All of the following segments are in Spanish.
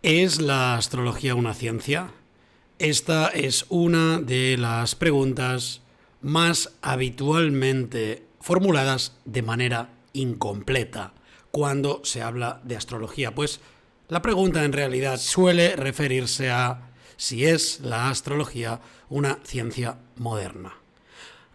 ¿Es la astrología una ciencia? Esta es una de las preguntas más habitualmente formuladas de manera incompleta cuando se habla de astrología, pues la pregunta en realidad suele referirse a si es la astrología una ciencia moderna.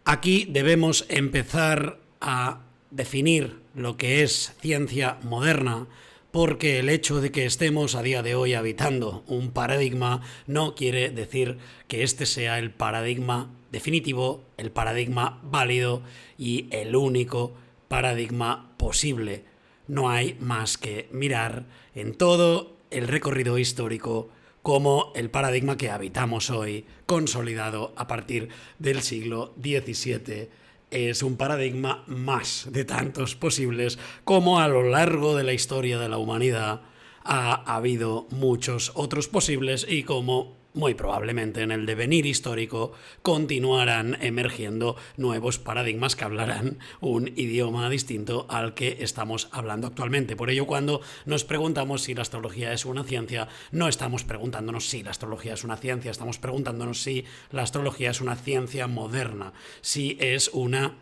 Aquí debemos empezar a definir lo que es ciencia moderna, porque el hecho de que estemos a día de hoy habitando un paradigma no quiere decir que este sea el paradigma definitivo, el paradigma válido y el único paradigma posible. No hay más que mirar en todo el recorrido histórico como el paradigma que habitamos hoy, consolidado a partir del siglo XVII, es un paradigma más de tantos posibles como a lo largo de la historia de la humanidad ha habido muchos otros posibles y como muy probablemente en el devenir histórico continuarán emergiendo nuevos paradigmas que hablarán un idioma distinto al que estamos hablando actualmente. Por ello, cuando nos preguntamos si la astrología es una ciencia, no estamos preguntándonos si la astrología es una ciencia, estamos preguntándonos si la astrología es una ciencia moderna, si es una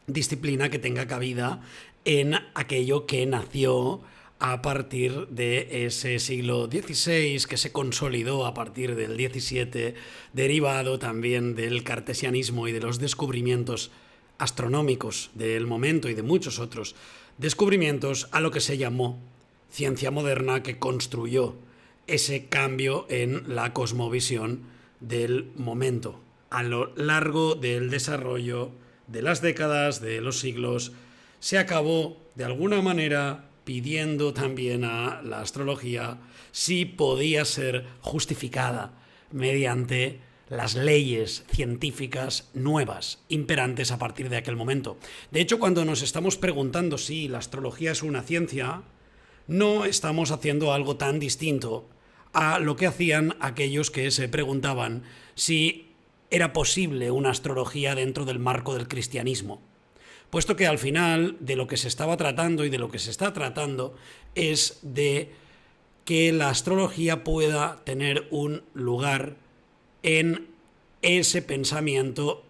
disciplina que tenga cabida en aquello que nació a partir de ese siglo XVI, que se consolidó a partir del XVII, derivado también del cartesianismo y de los descubrimientos astronómicos del momento y de muchos otros descubrimientos, a lo que se llamó ciencia moderna, que construyó ese cambio en la cosmovisión del momento. A lo largo del desarrollo de las décadas, de los siglos, se acabó de alguna manera pidiendo también a la astrología si podía ser justificada mediante las leyes científicas nuevas, imperantes a partir de aquel momento. De hecho, cuando nos estamos preguntando si la astrología es una ciencia, no estamos haciendo algo tan distinto a lo que hacían aquellos que se preguntaban si era posible una astrología dentro del marco del cristianismo, puesto que al final de lo que se estaba tratando y de lo que se está tratando es de que la astrología pueda tener un lugar en ese pensamiento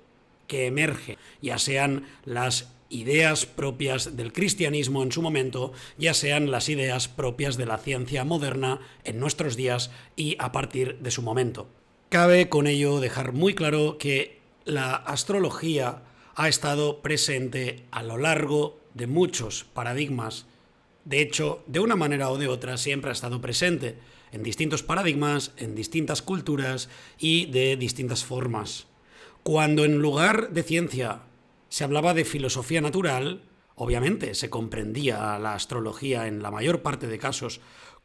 que emerge, ya sean las ideas propias del cristianismo en su momento, ya sean las ideas propias de la ciencia moderna en nuestros días y a partir de su momento. Cabe con ello dejar muy claro que la astrología ha estado presente a lo largo de muchos paradigmas. De hecho, de una manera o de otra, siempre ha estado presente en distintos paradigmas, en distintas culturas y de distintas formas. Cuando en lugar de ciencia se hablaba de filosofía natural, obviamente se comprendía la astrología en la mayor parte de casos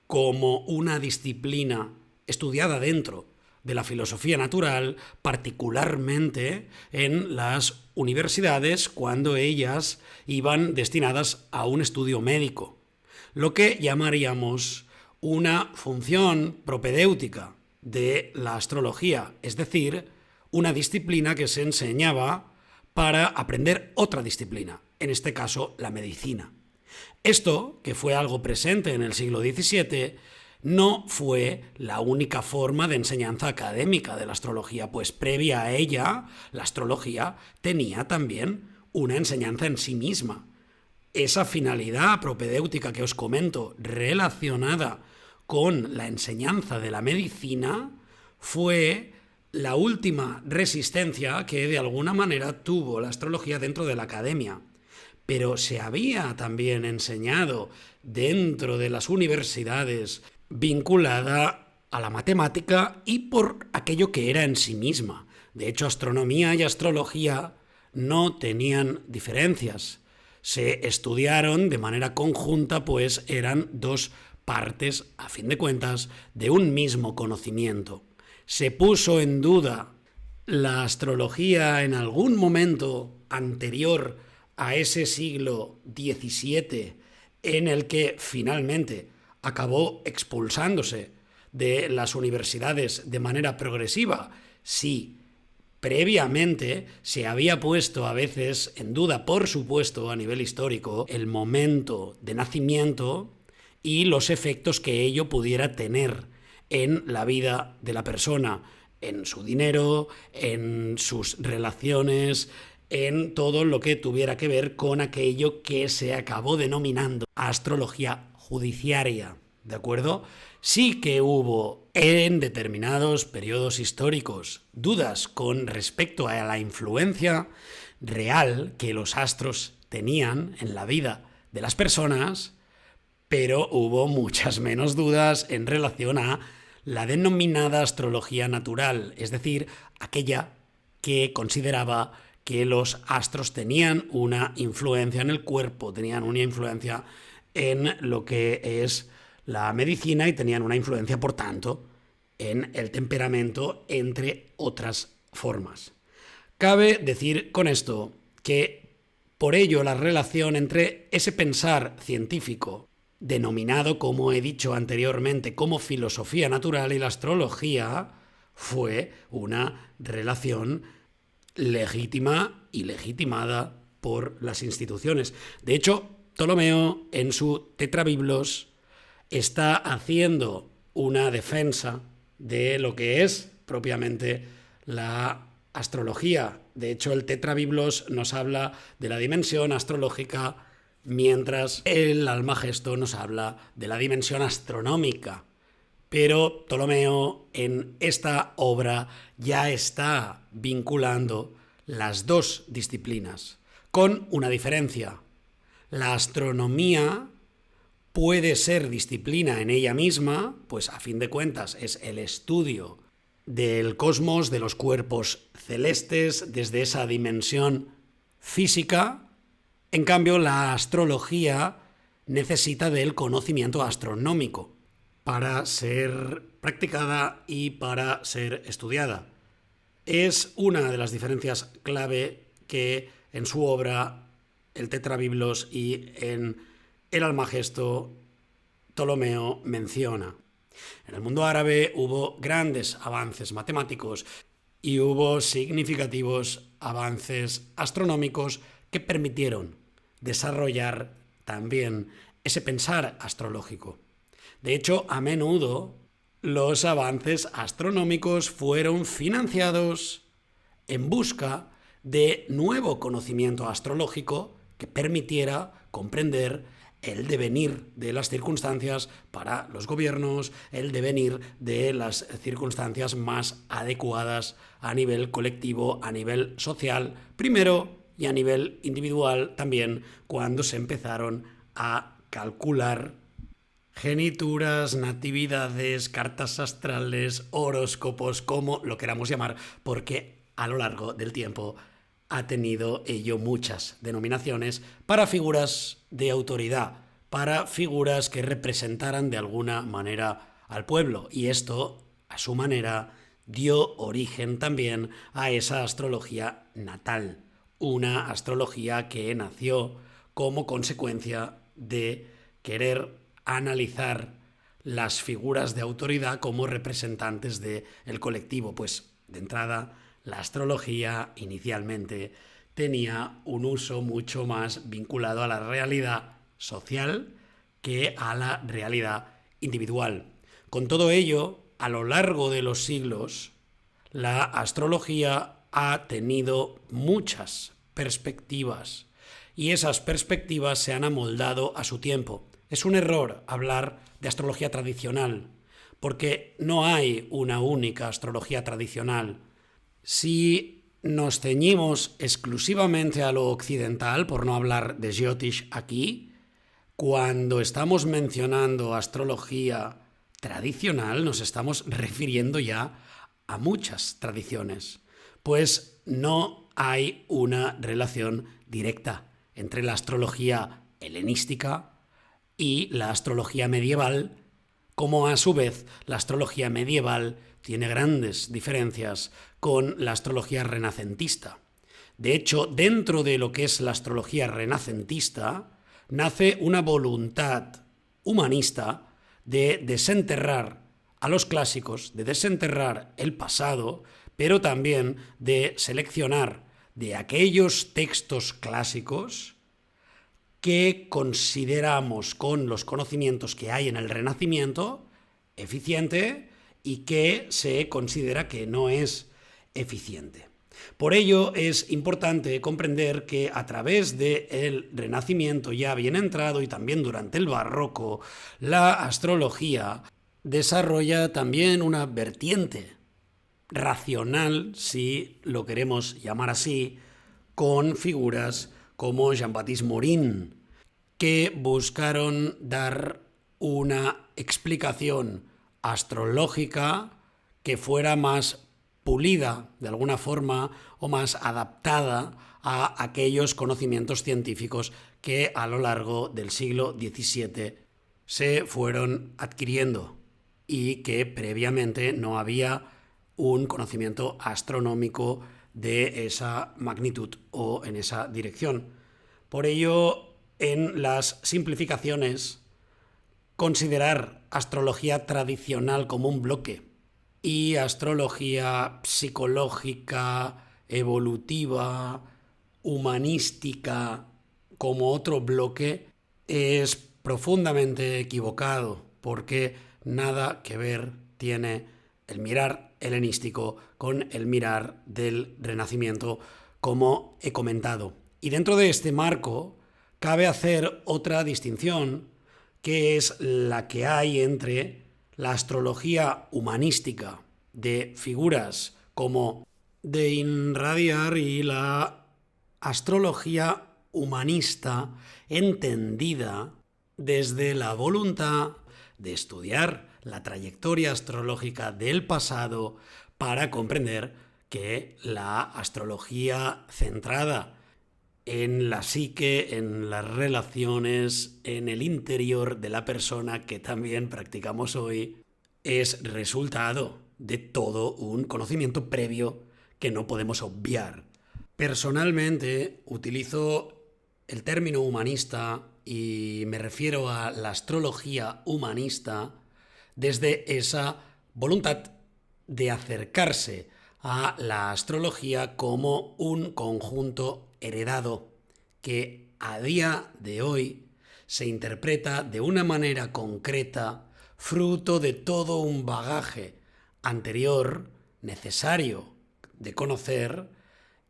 como una disciplina estudiada dentro de la filosofía natural, particularmente en las universidades cuando ellas iban destinadas a un estudio médico, lo que llamaríamos una función propedéutica de la astrología, es decir, una disciplina que se enseñaba para aprender otra disciplina, en este caso la medicina. Esto, que fue algo presente en el siglo XVII, no fue la única forma de enseñanza académica de la astrología, pues previa a ella, la astrología tenía también una enseñanza en sí misma. Esa finalidad propedéutica que os comento, relacionada con la enseñanza de la medicina, fue la última resistencia que de alguna manera tuvo la astrología dentro de la academia. Pero se había también enseñado dentro de las universidades vinculada a la matemática y por aquello que era en sí misma. De hecho, astronomía y astrología no tenían diferencias. Se estudiaron de manera conjunta, pues eran dos partes, a fin de cuentas, de un mismo conocimiento. Se puso en duda la astrología en algún momento anterior a ese siglo XVII, en el que finalmente acabó expulsándose de las universidades de manera progresiva. Sí, previamente se había puesto a veces en duda, por supuesto, a nivel histórico, el momento de nacimiento y los efectos que ello pudiera tener en la vida de la persona, en su dinero, en sus relaciones, en todo lo que tuviera que ver con aquello que se acabó denominando astrología judiciaria, ¿de acuerdo? Sí que hubo en determinados periodos históricos dudas con respecto a la influencia real que los astros tenían en la vida de las personas, pero hubo muchas menos dudas en relación a la denominada astrología natural, es decir, aquella que consideraba que los astros tenían una influencia en el cuerpo, tenían una influencia en lo que es la medicina y tenían una influencia, por tanto, en el temperamento, entre otras formas. Cabe decir con esto que por ello la relación entre ese pensar científico, denominado, como he dicho anteriormente, como filosofía natural, y la astrología, fue una relación legítima y legitimada por las instituciones. De hecho, Ptolomeo, en su Tetrabiblos, está haciendo una defensa de lo que es propiamente la astrología. De hecho, el Tetrabiblos nos habla de la dimensión astrológica, mientras el Almagesto nos habla de la dimensión astronómica. Pero Ptolomeo en esta obra ya está vinculando las dos disciplinas, con una diferencia. La astronomía puede ser disciplina en ella misma, pues a fin de cuentas es el estudio del cosmos, de los cuerpos celestes, desde esa dimensión física. En cambio, la astrología necesita del conocimiento astronómico para ser practicada y para ser estudiada. Es una de las diferencias clave que en su obra, el Tetrabiblos, y en el Almagesto, Ptolomeo menciona. En el mundo árabe hubo grandes avances matemáticos y hubo significativos avances astronómicos que permitieron desarrollar también ese pensar astrológico. De hecho, a menudo los avances astronómicos fueron financiados en busca de nuevo conocimiento astrológico que permitiera comprender el devenir de las circunstancias para los gobiernos, el devenir de las circunstancias más adecuadas a nivel colectivo, a nivel social, primero, y a nivel individual también, cuando se empezaron a calcular genituras, natividades, cartas astrales, horóscopos, como lo queramos llamar, porque a lo largo del tiempo ha tenido ello muchas denominaciones para figuras de autoridad, para figuras que representaran de alguna manera al pueblo. Y esto, a su manera, dio origen también a esa astrología natal, una astrología que nació como consecuencia de querer analizar las figuras de autoridad como representantes del colectivo. Pues, de entrada, la astrología inicialmente tenía un uso mucho más vinculado a la realidad social que a la realidad individual. Con todo ello, a lo largo de los siglos, la astrología ha tenido muchas perspectivas y esas perspectivas se han amoldado a su tiempo. Es un error hablar de astrología tradicional, porque no hay una única astrología tradicional. Si nos ceñimos exclusivamente a lo occidental, por no hablar de Jyotish aquí, cuando estamos mencionando astrología tradicional nos estamos refiriendo ya a muchas tradiciones, pues no hay una relación directa entre la astrología helenística y la astrología medieval, como a su vez la astrología medieval tiene grandes diferencias con la astrología renacentista. De hecho, dentro de lo que es la astrología renacentista, nace una voluntad humanista de desenterrar a los clásicos, de desenterrar el pasado, pero también de seleccionar de aquellos textos clásicos que consideramos con los conocimientos que hay en el Renacimiento eficiente y que se considera que no es eficiente. Por ello es importante comprender que a través del Renacimiento ya bien entrado y también durante el Barroco, la astrología desarrolla también una vertiente racional, si lo queremos llamar así, con figuras como Jean-Baptiste Morin, que buscaron dar una explicación astrológica que fuera más pulida, de alguna forma, o más adaptada a aquellos conocimientos científicos que a lo largo del siglo XVII se fueron adquiriendo y que previamente no había un conocimiento astronómico de esa magnitud o en esa dirección. Por ello, en las simplificaciones, considerar astrología tradicional como un bloque y astrología psicológica, evolutiva, humanística como otro bloque es profundamente equivocado, porque nada que ver tiene el mirar helenístico con el mirar del Renacimiento, como he comentado. Y dentro de este marco cabe hacer otra distinción, que es la que hay entre la astrología humanística de figuras como Dein Radiar y la astrología humanista entendida desde la voluntad de estudiar la trayectoria astrológica del pasado para comprender que la astrología centrada en la psique, en las relaciones, en el interior de la persona que también practicamos hoy, es resultado de todo un conocimiento previo que no podemos obviar. Personalmente utilizo el término humanista y me refiero a la astrología humanista desde esa voluntad de acercarse a la astrología como un conjunto heredado que a día de hoy se interpreta de una manera concreta, fruto de todo un bagaje anterior necesario de conocer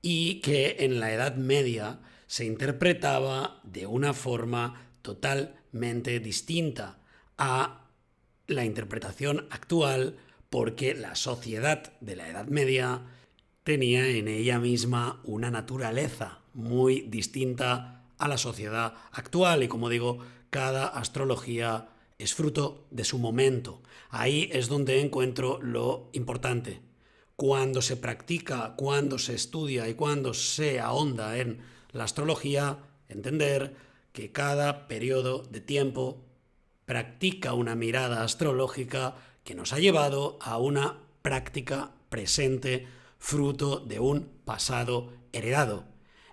y que en la Edad Media se interpretaba de una forma totalmente distinta a la interpretación actual, porque la sociedad de la Edad Media tenía en ella misma una naturaleza muy distinta a la sociedad actual y, como digo, cada astrología es fruto de su momento. Ahí es donde encuentro lo importante. Cuando se practica, cuando se estudia y cuando se ahonda en la astrología, entender que cada periodo de tiempo practica una mirada astrológica que nos ha llevado a una práctica presente fruto de un pasado heredado.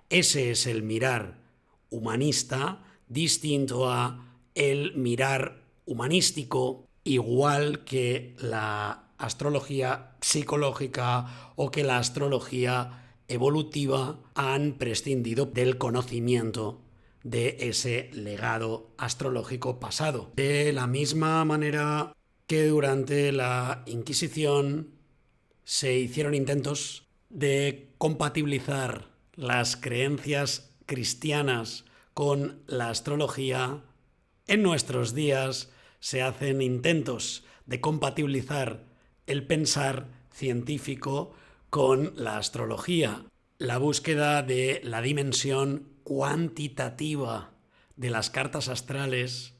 Ese es el mirar humanista, distinto a el mirar humanístico, igual que la astrología psicológica o que la astrología evolutiva han prescindido del conocimiento de ese legado astrológico pasado. De la misma manera que durante la Inquisición se hicieron intentos de compatibilizar las creencias cristianas con la astrología, en nuestros días se hacen intentos de compatibilizar el pensar científico con la astrología. La búsqueda de la dimensión cuantitativa de las cartas astrales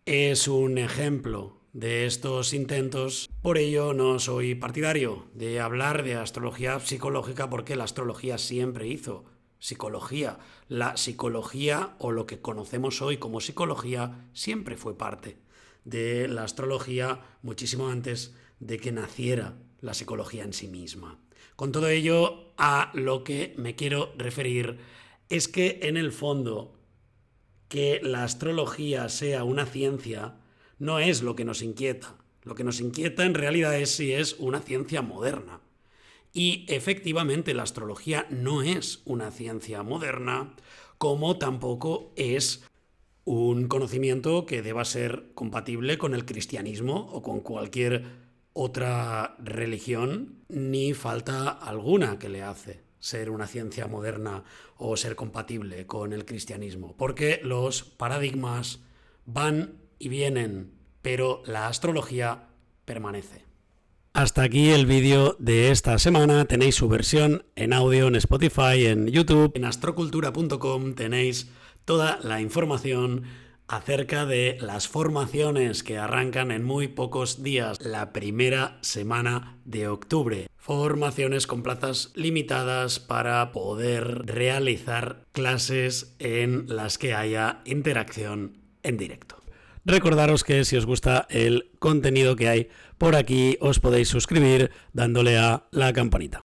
es un ejemplo de estos intentos. Por ello no soy partidario de hablar de astrología psicológica, porque la astrología siempre hizo psicología. La psicología, o lo que conocemos hoy como psicología, siempre fue parte de la astrología muchísimo antes de que naciera la psicología en sí misma. Con todo ello, a lo que me quiero referir es que, en el fondo, que la astrología sea una ciencia no es lo que nos inquieta. Lo que nos inquieta en realidad es si es una ciencia moderna. Y efectivamente la astrología no es una ciencia moderna, como tampoco es un conocimiento que deba ser compatible con el cristianismo o con cualquier otra religión, ni falta alguna que le hace ser una ciencia moderna o ser compatible con el cristianismo, porque los paradigmas van y vienen, pero la astrología permanece. Hasta aquí el vídeo de esta semana. Tenéis su versión en audio en Spotify, en YouTube. En astrocultura.com tenéis toda la información acerca de las formaciones que arrancan en muy pocos días, la primera semana de octubre. Formaciones con plazas limitadas para poder realizar clases en las que haya interacción en directo. Recordaros que si os gusta el contenido que hay por aquí, os podéis suscribir dándole a la campanita.